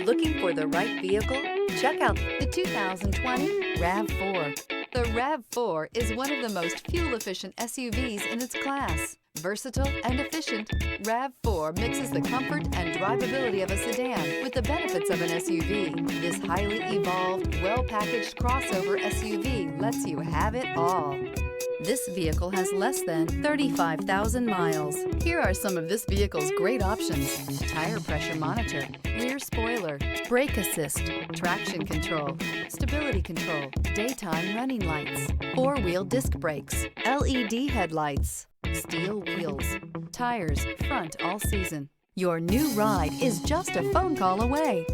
Looking for the right vehicle? Check out the 2020 RAV4. The RAV4 is one of the most fuel-efficient SUVs in its class. Versatile and efficient, RAV4 mixes the comfort and drivability of a sedan with the benefits of an SUV. This highly evolved, well-packaged crossover SUV lets you have it all. This vehicle has less than 35,000 miles. Here are some of this vehicle's great options: tire pressure monitor, rear spoiler, brake assist, traction control, stability control, daytime running lights, four-wheel disc brakes, LED headlights, steel wheels, tires front all season. Your new ride is just a phone call away.